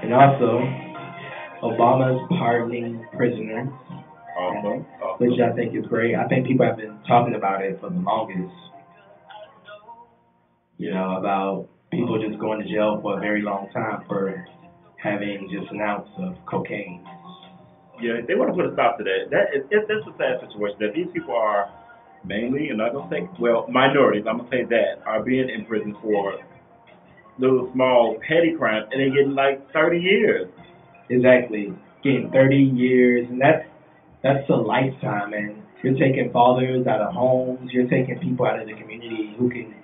And also, Obama's pardoning prisoners, Awesome. which Awesome. I think is great. I think people have been talking about it for the longest, about people just going to jail for a very long time for having just an ounce of cocaine. Yeah, they want to put a stop to that. That's a sad situation. That these people are mainly, and I'm not gonna say, well, minorities. I'm gonna say that are being in prison for little small petty crimes, and they're getting like 30 years. Exactly. Getting 30 years, and that's a lifetime, and you're taking fathers out of homes, you're taking people out of the community who can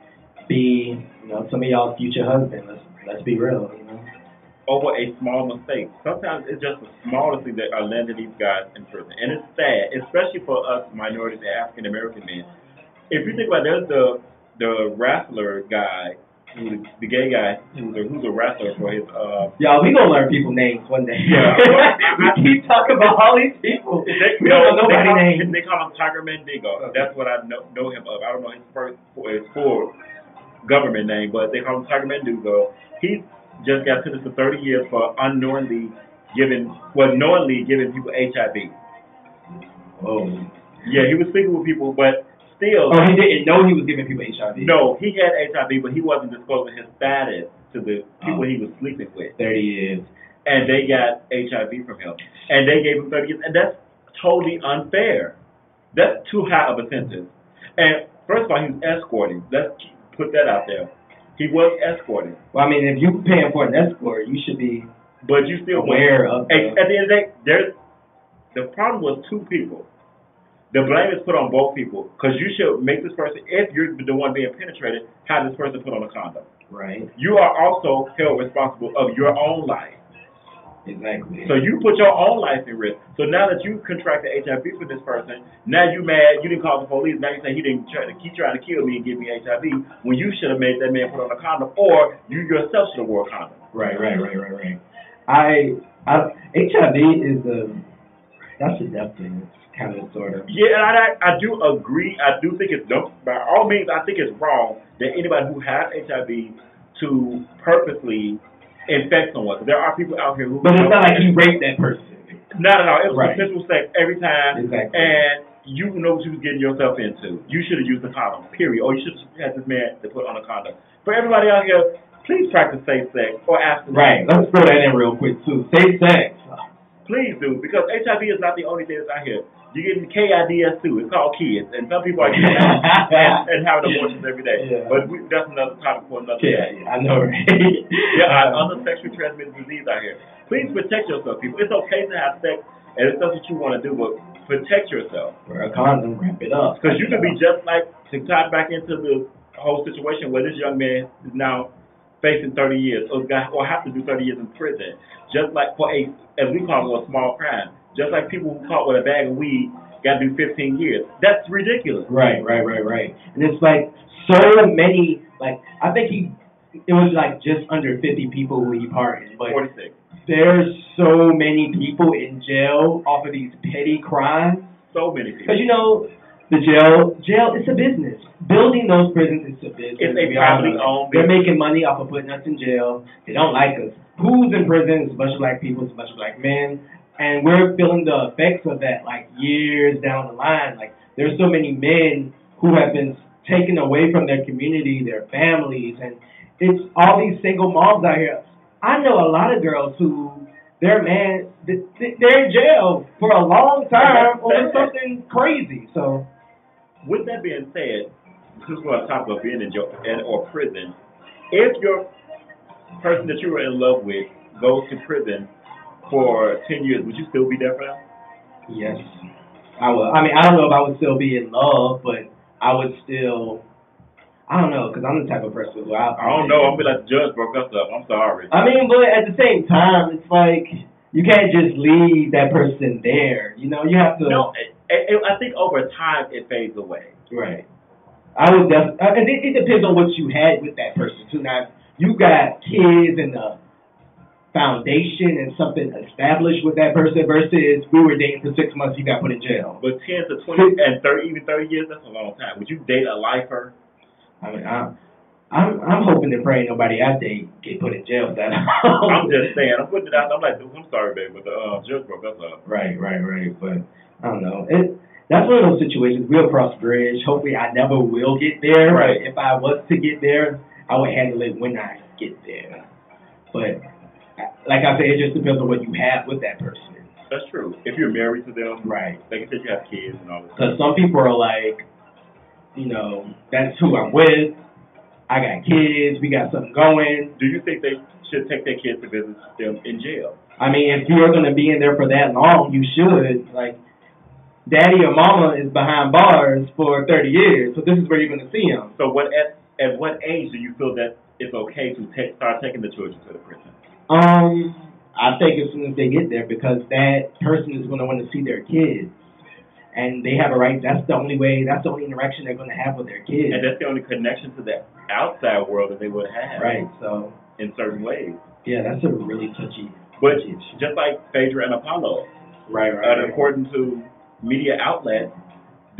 be, some of y'all's future husband. Let's be real. Over a small mistake. Sometimes it's just the smallest thing that are landing these guys in prison. And it's sad, especially for us minorities and African American men. If you think about it, there's the wrestler guy, the gay guy, who's a wrestler for his Y'all, we gonna learn people's names one day. yeah. We keep talking about all these people. We don't know nobody's name. They call him Tiger Mendigo. That's what I know him of. I don't know his full government name, but they call him Tiger Mendigo. He just got sentenced to 30 years for knowingly giving people HIV. Oh. Yeah, he was sleeping with people, but still. Oh, he didn't know he was giving people HIV. No, he had HIV, but he wasn't disclosing his status to the people he was sleeping with. 30 years. And they got HIV from him, and they gave him 30 years, and that's totally unfair. That's too high of a sentence. And first of all, he was escorting. Let's put that out there. He was escorting. Well, I mean, if you're paying for an escort, you should be but you still aware of at the end of the day, the problem was two people. The blame is put on both people because you should make this person, if you're the one being penetrated, have this person put on a condom. Right. You are also held responsible of your own life. Exactly. So you put your own life in risk. So now that you contracted HIV for this person, now you mad, you didn't call the police, now you say he didn't keep trying to kill me and give me HIV when you should have made that man put on a condom, or you yourself should have wore a condom. Right. HIV is that's a death thing. It's kind of sort of. Yeah, and I do agree. I do think it's dumb. By all means, I think it's wrong that anybody who has HIV to purposely infect someone. There are people out here who. But it's not like you raped that person. Not at all. It was consensual sex every time. Exactly. And you know what you was getting yourself into. You should have used a condom, period. Or you should have had this man to put on a condom. For everybody out here, please practice safe sex or abstinence. Right. Let's throw that in real quick too. Safe sex. Please do, because HIV is not the only thing that's out here. You're getting KIDS too. It's called kids, and some people are getting out and having abortions every day. Yeah. But that's another topic for another day. Yeah, I know, right? Other sexually transmitted disease out here. Please protect yourself, people. It's okay to have sex, and if that's what you want to do, but protect yourself. Wear a condom, wrap it up. Because you could be just like, to tie back into the whole situation where this young man is now facing 30 years or have to do 30 years in prison, just like for as we call it, a small crime. Just like people who caught with a bag of weed got to do 15 years. That's ridiculous. Right. And it's like so many, I think it was like just under 50 people who he pardoned. But 46. There's so many people in jail off of these petty crimes. So many people. Because the jail, it's a business. Building those prisons is a business. It's a privately owned business. They're making money off of putting us in jail. They don't like us. Who's in prison? It's a bunch of black people. It's a bunch of black men. And we're feeling the effects of that, years down the line. There's so many men who have been taken away from their community, their families, and it's all these single moms out here. I know a lot of girls who they're in jail for a long time over something crazy. So, with that being said, this is what I'm talking about being in jail or prison. If your person that you were in love with goes to prison for 10 years, would you still be there for them? Yes, I would. I mean, I don't know if I would still be in love, but I would still. I don't know, because I'm the type of person who I don't know. I'm be like, the judge broke us up. I'm sorry. I mean, but at the same time, it's like you can't just leave that person there. You have to. No, I think over time it fades away. Right. I would definitely. It depends on what you had with that person too. Now, you got kids and the foundation and something established with that person versus we were dating for 6 months, you got put in jail. But 10 to 20 and 30, even 30 years, that's a long time. Would you date a lifer? I mean, I'm hoping and praying nobody out there get put in jail for that. I'm just saying. I'm putting it out. I'm like, I'm sorry, babe, but the judge broke us up. Right. But I don't know. That's one of those situations. We'll cross the bridge. Hopefully, I never will get there. Right. But if I was to get there, I would handle it when I get there. But like I said, it just depends on what you have with that person. That's true. If you're married to them, Right. like you said, you have kids and all this. Because some people are like, that's who I'm with. I got kids. We got something going. Do you think they should take their kids to visit them in jail? I mean, if you're going to be in there for that long, you should. Like, daddy or mama is behind bars for 30 years, so this is where you're going to see them. So at what age do you feel that it's okay to start taking the children to the prison? I think as soon as they get there, because that person is going to want to see their kids. And they have a right, that's the only interaction they're going to have with their kids. And that's the only connection to the outside world that they would have. Right, so. In certain ways. Yeah, that's a really touchy issue. Just like Phaedra and Apollo. Right. According to media outlets,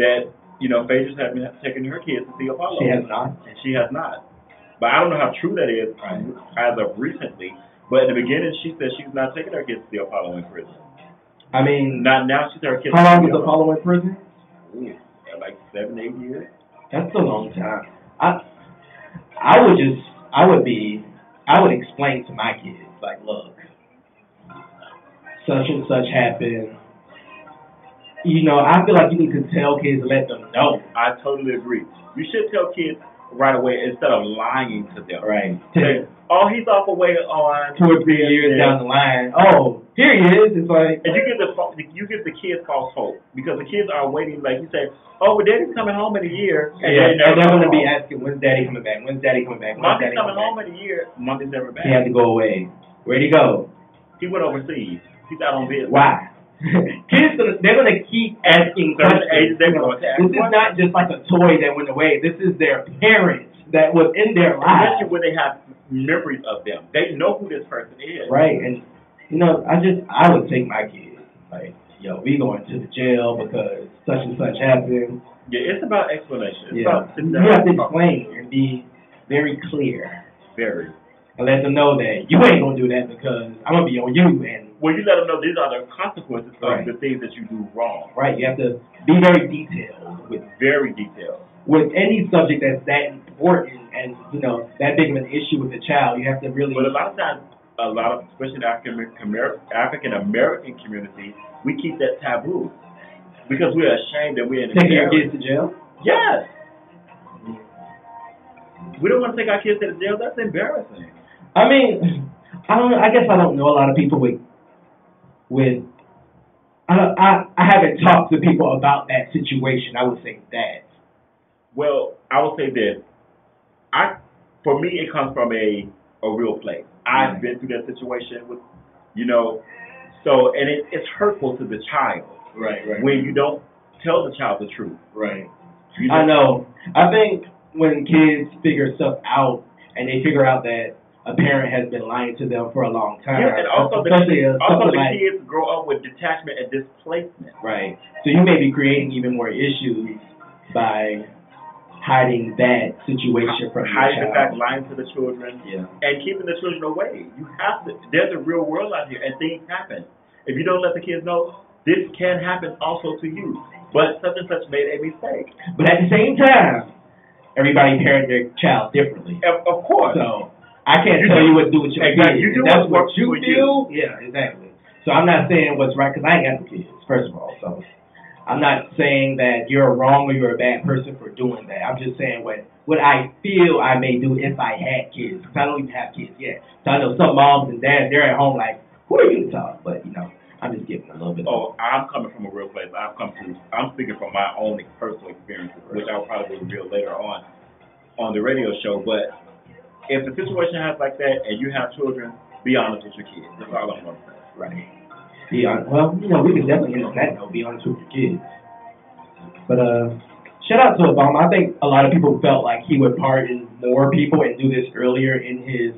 that, Phaedra's have been taking her kids to see Apollo. She has not. And she has not. But I don't know how true that is as of recently. But in the beginning, she said she's not taking her kids to see Apollo in prison. I mean, not now. She's her kids. How long was Apollo in prison? Like 7, 8 years. That's a long time. I would explain to my kids, like, look, such and such happened. I feel like you need to tell kids and let them know. I totally agree. You should tell kids right away instead of lying to them. Right. Say, he's off away on 2 or 3 years down the line. Oh, here he is. It's like, and you give the kids false hope because the kids are waiting. Like you say, well, Daddy's coming home in a year, and they're going to be asking, when's Daddy coming back? When's Daddy coming back? Mommy's coming home in a year. Mommy's never back. He had to go away. Where'd he go? He went overseas. He's out on business. Why? Kids, they're going to keep asking questions. This is not just like a toy that went away. This is their parents that was in their lives. Especially when they have memories of them. They know who this person is. Right, and I would take my kids. Like, we going to the jail because such and such happened. Yeah, it's about explanation. You have to explain and be very clear. Very. And let them know that you ain't going to do that because I'm going to be on you. And you let them know these are the consequences of the things that you do wrong. Right, you have to be very detailed. Very detailed. With any subject that's that important and, that big of an issue with a child, you have to really... But a lot of times, especially in African American community, we keep that taboo because we're ashamed that we're in taking your kids to jail? Yes. We don't want to take our kids to the jail. That's embarrassing. I mean, I don't know. I guess I don't know a lot of people with I haven't talked to people about that situation. I would say that. Well, I would say this. For me, it comes from a real place. I've been through that situation with, and it's hurtful to the child. Right. When you don't tell the child the truth. Right. I know. I think when kids figure stuff out and they figure out that a parent has been lying to them for a long time. Yeah, and also the kids grow up with detachment and displacement. Right. So you may be creating even more issues by hiding that situation from your hiding child. the fact, lying to the children, and keeping the children away. You have to. There's a real world out here, and things happen. If you don't let the kids know, this can happen also to you. But such and such made a mistake. But at the same time, everybody parent their child differently. Of course. So I can't tell you what to do with your kids. You do that's what you feel. Yeah, exactly. So I'm not saying what's right because I ain't got the kids. First of all, so I'm not saying that you're wrong or you're a bad person for doing that. I'm just saying what I feel I may do if I had kids. Because I don't even have kids yet. So I know some moms and dads, they're at home like, who are you to talk? But, I'm just giving a little bit of... I'm coming from a real place. I'm speaking from my own personal experiences, which I'll probably reveal later on the radio show. But if the situation happens like that and you have children, be honest with your kids. That's all I'm going to say. Right. Be honest. Well, we can definitely get on that note. Be honest with your kids. But shout out to Obama. I think a lot of people felt like he would pardon more people and do this earlier in his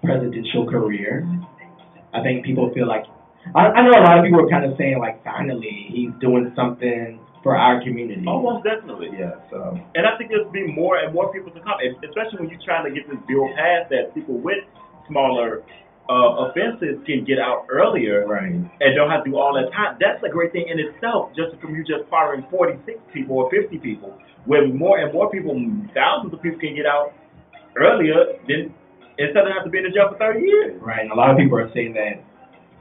presidential career. I think people feel like I know a lot of people are kind of saying like finally he's doing something for our community. Oh, most definitely. Yeah. So. And I think there's be more and more people to come, especially when you're trying to get this bill passed that people with smaller offenses can get out earlier, right, and don't have to do all that time. That's a great thing in itself, just from you just firing 46 people or 50 people, where more and more people, thousands of people can get out earlier than instead of having to be in the jail for 30 years. Right, and a lot of people are saying that,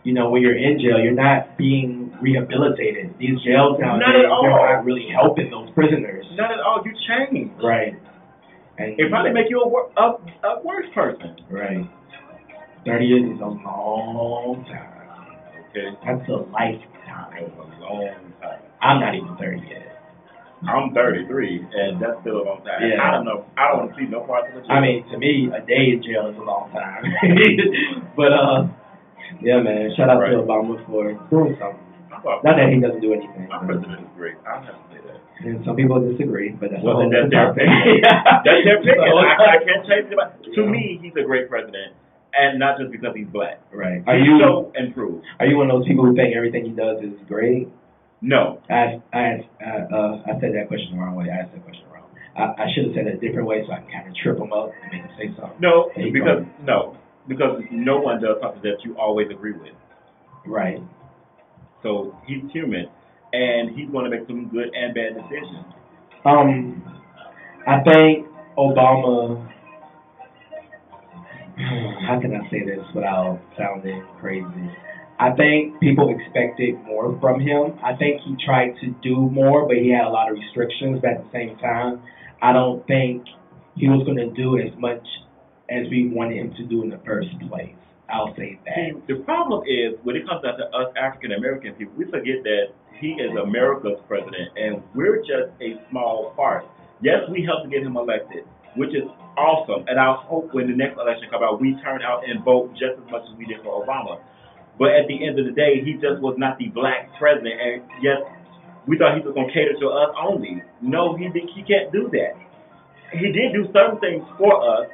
you know, when you're in jail, you're not being rehabilitated. These jails nowadays, they're not really helping those prisoners. Not at all. You change. Right. And it probably make you a worse person. Right. 30 years is a long time. Okay. That's a lifetime. That's a long time. I'm not even 30 yet. I'm 33, and that's still a long time. Yeah. I don't know. I don't want to see no parts of the jail. I mean, to me, a day in jail is a long time. But, yeah, man, shout out to Obama for doing something. Not that he doesn't do anything. Our president is great. I have to say that. And some people disagree, but that's that's their opinion. That's their opinion. I can't change it. To me, he's a great president. And not just because he's black. Right. He's so improved. Are you one of those people who think everything he does is great? No. I said that question the wrong way. I asked that question wrong. I should have said it a different way so I can kind of trip him up and make him say something. No, because no one does something that you always agree with. Right. So he's human, and he's going to make some good and bad decisions. I think Obama. How can I say this without sounding crazy? I think people expected more from him. I think he tried to do more, but he had a lot of restrictions. But at the same time, I don't think he was going to do as much as we wanted him to do in the first place. I'll say that. The problem is, when it comes down to us African American people, we forget that he is America's president, and we're just a small part. Yes, we helped to get him elected, which is awesome, and I hope when the next election comes out, we turn out and vote just as much as we did for Obama. But at the end of the day, he just was not the black president, and yes, we thought he was going to cater to us only. No, he can't do that. He did do certain things for us,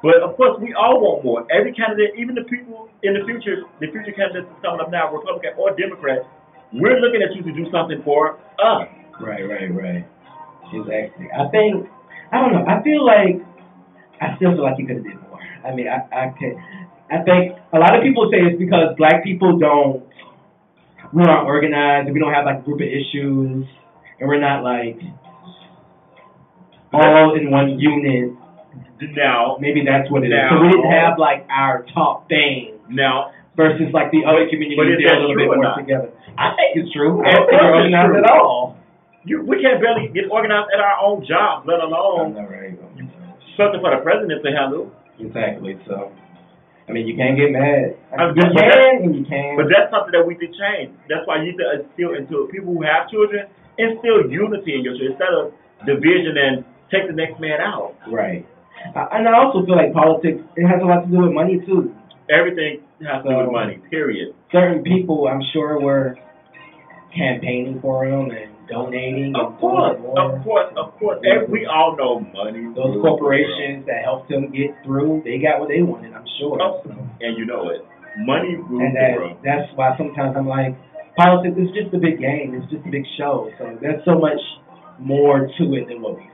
but of course, we all want more. Every candidate, even the people in the future candidates that's coming up now, Republican or Democrat, we're looking at you to do something for us. Right. Exactly. I don't know. I still feel like he could have did more. I mean, I think a lot of people say it's because black people we aren't organized, and we don't have like a group of issues, and we're not like all in one unit. Now, maybe that's what it is. So we didn't have like our top thing. Now, versus like the other communities, they're a little bit more together. I think it's true. I don't think we're organized at all. We can't barely get organized at our own jobs, let alone something for the president to handle. Exactly. So, I mean, you can't get mad. You can. But that's something that we could change. That's why you need to instill into people who have children, instill unity in your children instead of division and take the next man out. Right. And I also feel like politics, it has a lot to do with money, too. Everything has to do with money, period. Certain people, I'm sure, were campaigning for him and donating. Of course. We all know money. Those corporations that helped him get through, they got what they wanted, I'm sure. So. And you know it. Money rules the world. That's why sometimes I'm like, politics is just a big game. It's just a big show. So there's so much more to it than what we